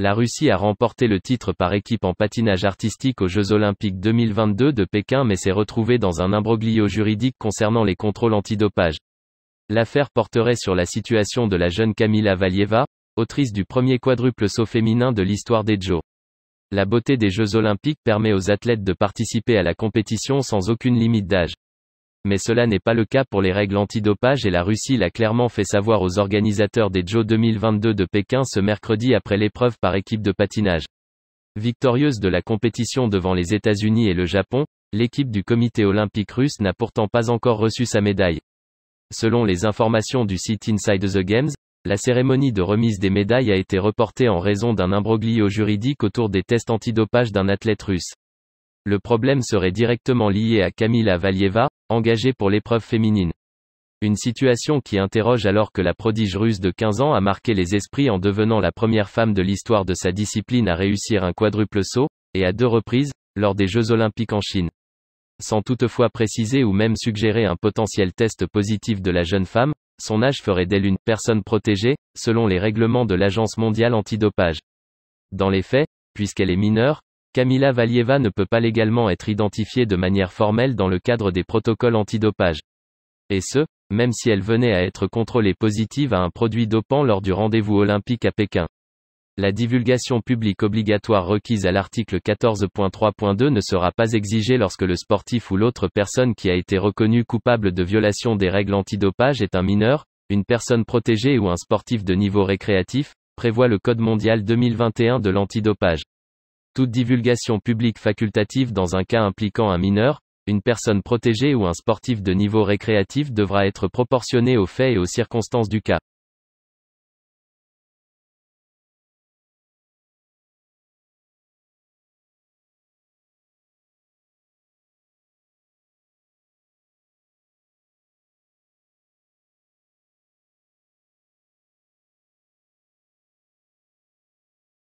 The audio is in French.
La Russie a remporté le titre par équipe en patinage artistique aux Jeux Olympiques 2022 de Pékin mais s'est retrouvée dans un imbroglio juridique concernant les contrôles antidopage. L'affaire porterait sur la situation de la jeune Kamila Valieva, autrice du premier quadruple saut féminin de l'histoire des Jeux. La beauté des Jeux Olympiques permet aux athlètes de participer à la compétition sans aucune limite d'âge. Mais cela n'est pas le cas pour les règles antidopage et la Russie l'a clairement fait savoir aux organisateurs des Jeux 2022 de Pékin ce mercredi après l'épreuve par équipe de patinage. Victorieuse de la compétition devant les États-Unis et le Japon, l'équipe du comité olympique russe n'a pourtant pas encore reçu sa médaille. Selon les informations du site Inside the Games, la cérémonie de remise des médailles a été reportée en raison d'un imbroglio juridique autour des tests antidopage d'un athlète russe. Le problème serait directement lié à Kamila Valieva, engagée pour l'épreuve féminine. Une situation qui interroge alors que la prodige russe de 15 ans a marqué les esprits en devenant la première femme de l'histoire de sa discipline à réussir un quadruple saut, et à 2 reprises, lors des Jeux Olympiques en Chine. Sans toutefois préciser ou même suggérer un potentiel test positif de la jeune femme, son âge ferait d'elle une personne protégée, selon les règlements de l'Agence mondiale antidopage. Dans les faits, puisqu'elle est mineure, Kamila Valieva ne peut pas légalement être identifiée de manière formelle dans le cadre des protocoles antidopage. Et ce, même si elle venait à être contrôlée positive à un produit dopant lors du rendez-vous olympique à Pékin. La divulgation publique obligatoire requise à l'article 14.3.2 ne sera pas exigée lorsque le sportif ou l'autre personne qui a été reconnue coupable de violation des règles antidopage est un mineur, une personne protégée ou un sportif de niveau récréatif, prévoit le Code mondial 2021 de l'antidopage. Toute divulgation publique facultative dans un cas impliquant un mineur, une personne protégée ou un sportif de niveau récréatif devra être proportionnée aux faits et aux circonstances du cas.